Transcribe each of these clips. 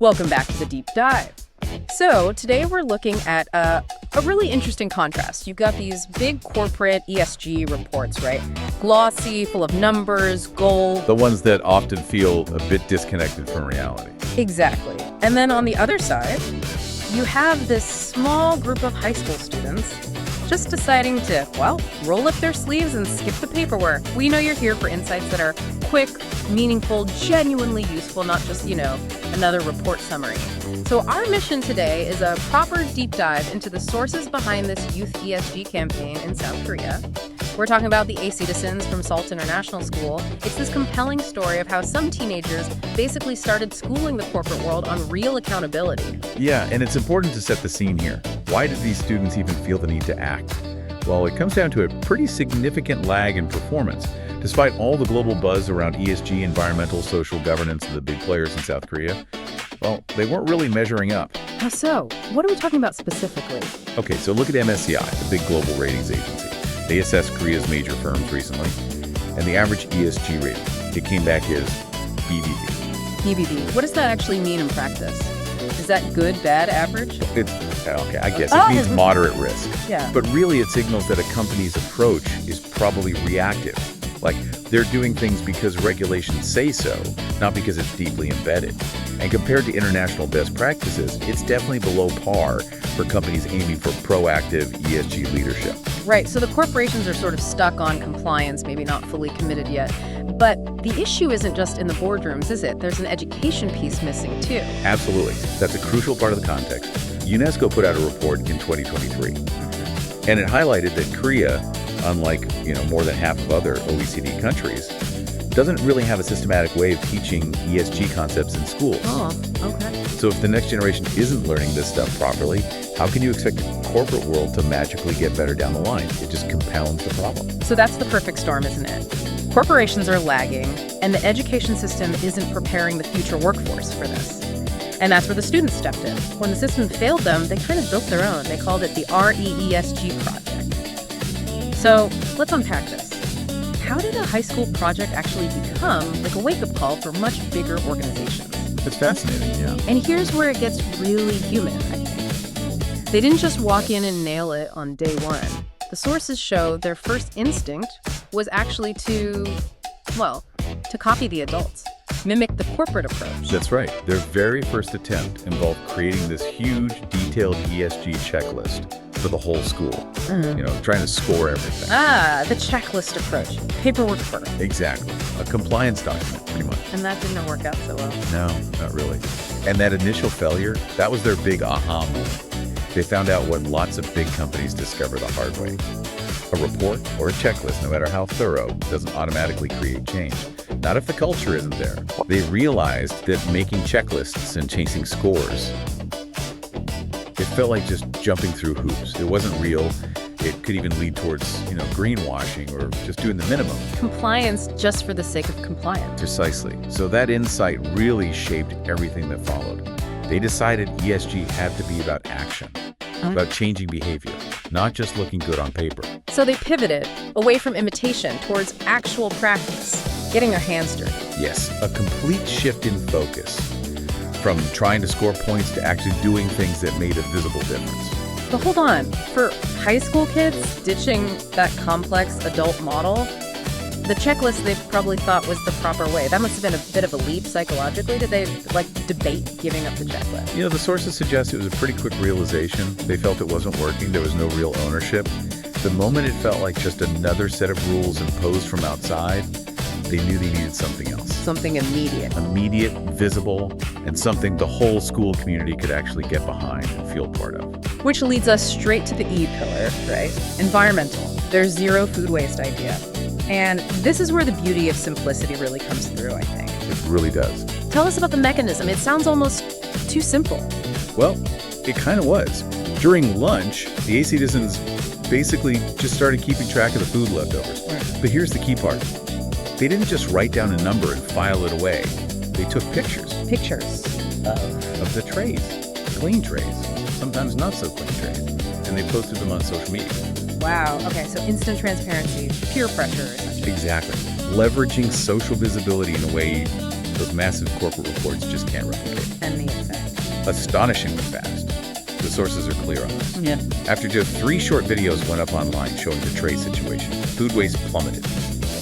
Welcome back to the Deep Dive. So today we're looking at a really interesting contrast. You've got these big corporate ESG reports, right? Glossy, full of numbers, gold. The ones that often feel a bit disconnected from reality. Exactly. And then on the other side, you have this small group of high school students just deciding to, well, roll up their sleeves and skip the paperwork. We know you're here for insights that are quick, meaningful, genuinely useful, not just, another report summary. So our mission today is a proper deep dive into the sources behind this youth ESG campaign in South Korea. We're talking about the ACTizens from Salt International School. It's this compelling story of how some teenagers basically started schooling the corporate world on real accountability. Yeah, and it's important to set the scene here. Why did these students even feel the need to act? Well, it comes down to a pretty significant lag in performance. Despite all the global buzz around ESG, environmental, social governance, and the big players in South Korea, well, they weren't really measuring up. How so? What are we talking about specifically? Okay, so look at MSCI, the big global ratings agency. They assessed Korea's major firms recently, and the average ESG rating, it came back as BBB. BBB. What does that actually mean in practice? Is that good, bad, average? I guess it means moderate risk. Yeah. But really it signals that a company's approach is probably reactive. Like, they're doing things because regulations say so, not because it's deeply embedded. And compared to international best practices, it's definitely below par for companies aiming for proactive ESG leadership. Right, so the corporations are sort of stuck on compliance, maybe not fully committed yet. But the issue isn't just in the boardrooms, is it? There's an education piece missing, too. Absolutely. That's a crucial part of the context. UNESCO put out a report in 2023, and it highlighted that Korea, unlike more than half of other OECD countries, doesn't really have a systematic way of teaching ESG concepts in schools. Oh, okay. So if the next generation isn't learning this stuff properly, how can you expect the corporate world to magically get better down the line? It just compounds the problem. So that's the perfect storm, isn't it? Corporations are lagging, and the education system isn't preparing the future workforce for this. And that's where the students stepped in. When the system failed them, they kind of built their own. They called it the REESG project. So let's unpack this. How did a high school project actually become like a wake-up call for much bigger organizations? It's fascinating, yeah. And here's where it gets really human, I think. They didn't just walk in and nail it on day one. The sources show their first instinct was actually to copy the adults, mimic the corporate approach. That's right. Their very first attempt involved creating this huge, detailed ESG checklist for the whole school. Trying to score everything. The checklist approach. Paperwork first. Exactly. A compliance document, pretty much. And that didn't work out so well. No, not really. And that initial failure, that was their big aha moment. They found out what lots of big companies discover the hard way. A report or a checklist, no matter how thorough, doesn't automatically create change. Not if the culture isn't there. They realized that making checklists and chasing scores, it felt like just jumping through hoops. It wasn't real. It could even lead towards, greenwashing or just doing the minimum. Compliance just for the sake of compliance. Precisely. So that insight really shaped everything that followed. They decided ESG had to be about action, about changing behavior, not just looking good on paper. So they pivoted away from imitation towards actual practice, getting their hands dirty. Yes, a complete shift in focus from trying to score points to actually doing things that made a visible difference. But hold on, for high school kids ditching that complex adult model, the checklist they probably thought was the proper way. That must have been a bit of a leap psychologically. Did they debate giving up the checklist? The sources suggest it was a pretty quick realization. They felt it wasn't working. There was no real ownership. The moment it felt like just another set of rules imposed from outside, they knew they needed something else. Something immediate. Immediate, visible, and something the whole school community could actually get behind and feel part of. Which leads us straight to the E pillar, right? Environmental. Their zero food waste idea. And this is where the beauty of simplicity really comes through, I think. It really does. Tell us about the mechanism. It sounds almost too simple. Well, it kind of was. During lunch, the ACTizens basically just started keeping track of the food leftovers. Right. But here's the key part. They didn't just write down a number and file it away. They took pictures. Pictures Of the trays. Clean trays. Sometimes not so clean trays. And they posted them on social media. Wow. Okay, so instant transparency, peer pressure, essentially. Exactly. Leveraging social visibility in a way those massive corporate reports just can't replicate. And the effect. astonishingly fast. The sources are clear on this. Yeah. After just 3 short videos went up online showing the tray situation, food waste plummeted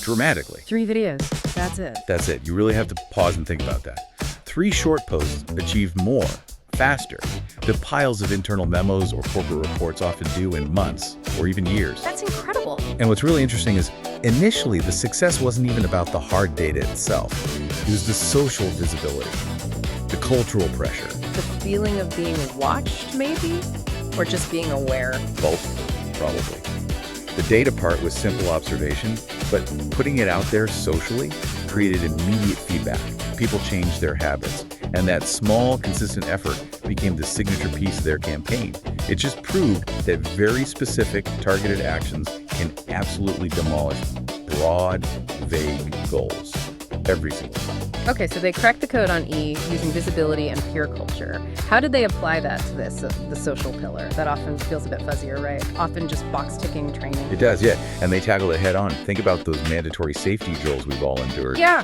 dramatically. 3 videos. That's it. That's it. You really have to pause and think about that. 3 short posts achieved more, faster, than piles of internal memos or corporate reports often do in months or even years. That's incredible. And what's really interesting is, initially, the success wasn't even about the hard data itself. It was the social visibility, the cultural pressure. The feeling of being watched, maybe? Or just being aware? Both, probably. The data part was simple observation, but putting it out there socially created immediate feedback. People changed their habits, and that small, consistent effort became the signature piece of their campaign. It just proved that very specific, targeted actions can absolutely demolish broad, vague goals every single time. Okay, so they cracked the code on E using visibility and peer culture. How did they apply that to this, the social pillar? That often feels a bit fuzzier, right? Often just box-ticking training. It does, yeah. And they tackled it head on. Think about those mandatory safety drills we've all endured. Yeah.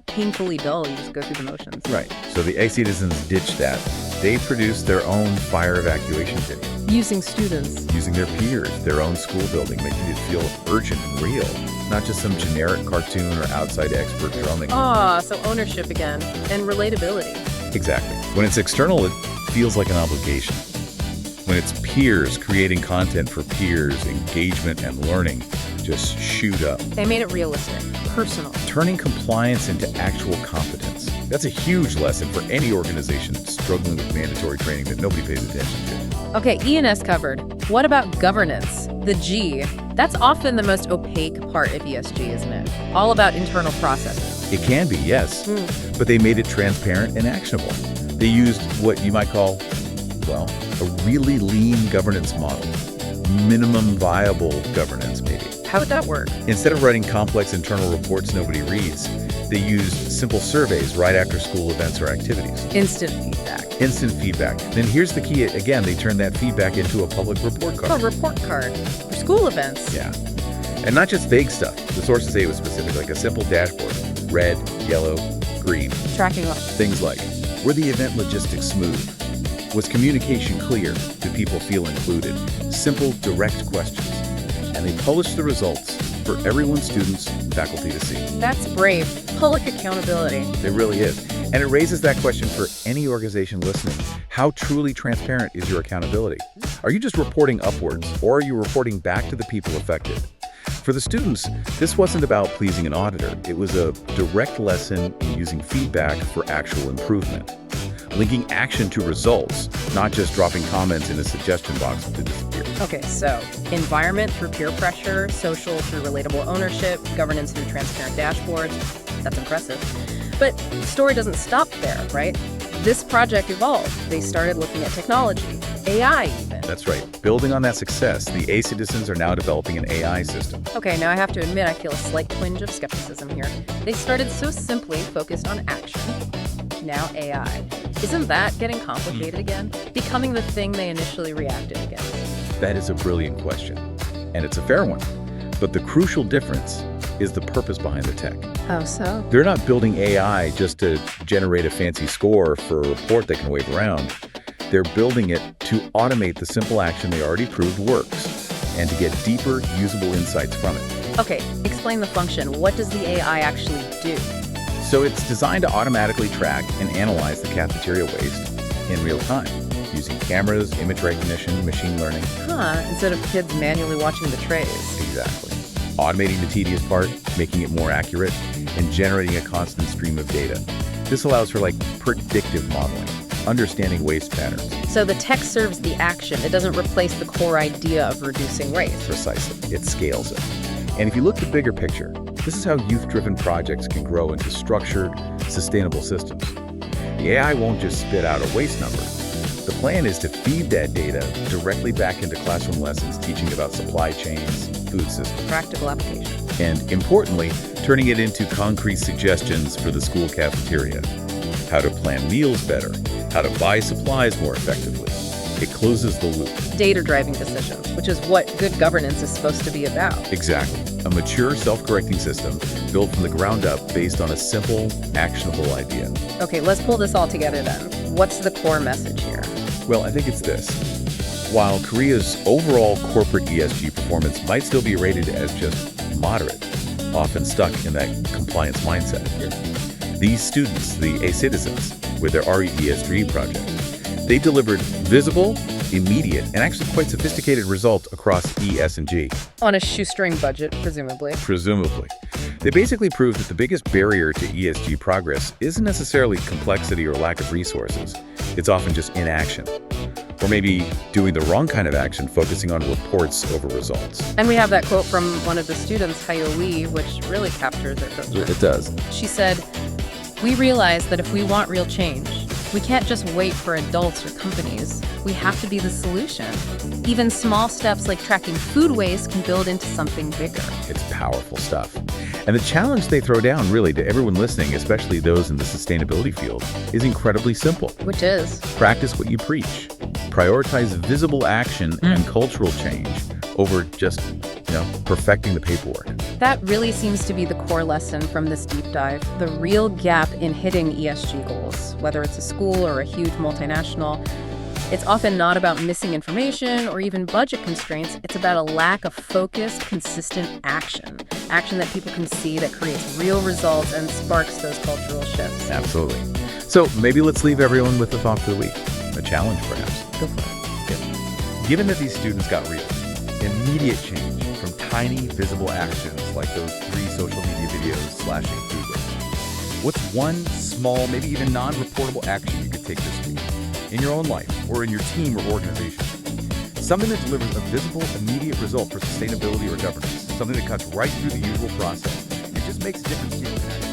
Painfully dull, you just go through the motions. Right. So the ACTizens ditched that. They produced their own fire evacuation video. Using students. Using their peers, their own school building, making it feel urgent and real. Not just some generic cartoon or outside expert drumming. So ownership again. And relatability. Exactly. When it's external, it feels like an obligation. When it's peers creating content for peers, engagement and learning just shoot up. They made it realistic, personal. Turning compliance into actual competence. That's a huge lesson for any organization struggling with mandatory training that nobody pays attention to. Okay, E&S covered. What about governance? The G. That's often the most opaque part of ESG, isn't it? All about internal processes. It can be, yes, but they made it transparent and actionable. They used what you might call, well, a really lean governance model. Minimum viable governance, maybe. How would that work? Instead of writing complex internal reports nobody reads, they used simple surveys right after school events or activities. Instant feedback. Instant feedback. Then here's the key. Again, they turned that feedback into a public report card. A report card for school events. Yeah. And not just vague stuff. The sources say it was specific, like a simple dashboard. Red, yellow, green. Tracking off. Things like, were the event logistics smooth? Was communication clear? Do people feel included? Simple, direct questions. And they published the results for everyone, students, faculty to see. That's brave. Public accountability. It really is. And it raises that question for any organization listening. How truly transparent is your accountability? Are you just reporting upwards, or are you reporting back to the people affected? For the students, this wasn't about pleasing an auditor. It was a direct lesson in using feedback for actual improvement. Linking action to results, not just dropping comments in a suggestion box to disappear. Okay, so environment through peer pressure, social through relatable ownership, governance through transparent dashboards. That's impressive. But the story doesn't stop there, right? This project evolved. They started looking at technology, AI even. That's right. Building on that success, the ACTizens are now developing an AI system. Okay, now I have to admit I feel a slight twinge of skepticism here. They started so simply focused on action. Now AI. Isn't that getting complicated again? Becoming the thing they initially reacted against? That is a brilliant question, and it's a fair one. But the crucial difference is the purpose behind the tech. Oh, so? They're not building AI just to generate a fancy score for a report they can wave around. They're building it to automate the simple action they already proved works and to get deeper, usable insights from it. Okay, explain the function. What does the AI actually do? So it's designed to automatically track and analyze the cafeteria waste in real time, using cameras, image recognition, machine learning. Instead of kids manually watching the trays. Exactly. Automating the tedious part, making it more accurate, and generating a constant stream of data. This allows for predictive modeling, understanding waste patterns. So the tech serves the action. It doesn't replace the core idea of reducing waste. Precisely. It scales it. And if you look at the bigger picture, this is how youth-driven projects can grow into structured, sustainable systems. The AI won't just spit out a waste number. The plan is to feed that data directly back into classroom lessons teaching about supply chains, food systems. Practical application. And importantly, turning it into concrete suggestions for the school cafeteria. How to plan meals better, how to buy supplies more effectively. It closes the loop. Data-driving decisions, which is what good governance is supposed to be about. Exactly. a mature, self-correcting system built from the ground up based on a simple, actionable idea. Okay, let's pull this all together then. What's the core message here? Well, I think it's this. While Korea's overall corporate ESG performance might still be rated as just moderate, often stuck in that compliance mindset, these students, the ACTizens, with their RE-ESG project, they delivered visible, immediate, and actually quite sophisticated results across E, S, and G. On a shoestring budget, presumably. Presumably. They basically proved that the biggest barrier to ESG progress isn't necessarily complexity or lack of resources. It's often just inaction. Or maybe doing the wrong kind of action, focusing on reports over results. And we have that quote from one of the students, Hayo Lee, which really captures it, doesn't it? It does. She said, "We realize that if we want real change, we can't just wait for adults or companies. We have to be the solution. Even small steps like tracking food waste can build into something bigger." It's powerful stuff. And the challenge they throw down, really, to everyone listening, especially those in the sustainability field, is incredibly simple. Which is? Practice what you preach. Prioritize visible action and cultural change over just, perfecting the paperwork. That really seems to be the core lesson from this deep dive. The real gap in hitting ESG goals, whether it's a school or a huge multinational. It's often not about missing information or even budget constraints. It's about a lack of focused, consistent action. Action that people can see that creates real results and sparks those cultural shifts. Absolutely. So maybe let's leave everyone with a thought for the week. A challenge, perhaps. Go for it. Yeah. Given that these students got real, immediate change from tiny, visible actions like those 3 social media videos slashing food waste, what's one small, maybe even non-reportable action you could take this week in your own life or in your team or organization? Something that delivers a visible, immediate result for sustainability or governance. Something that cuts right through the usual process and just makes a difference to you.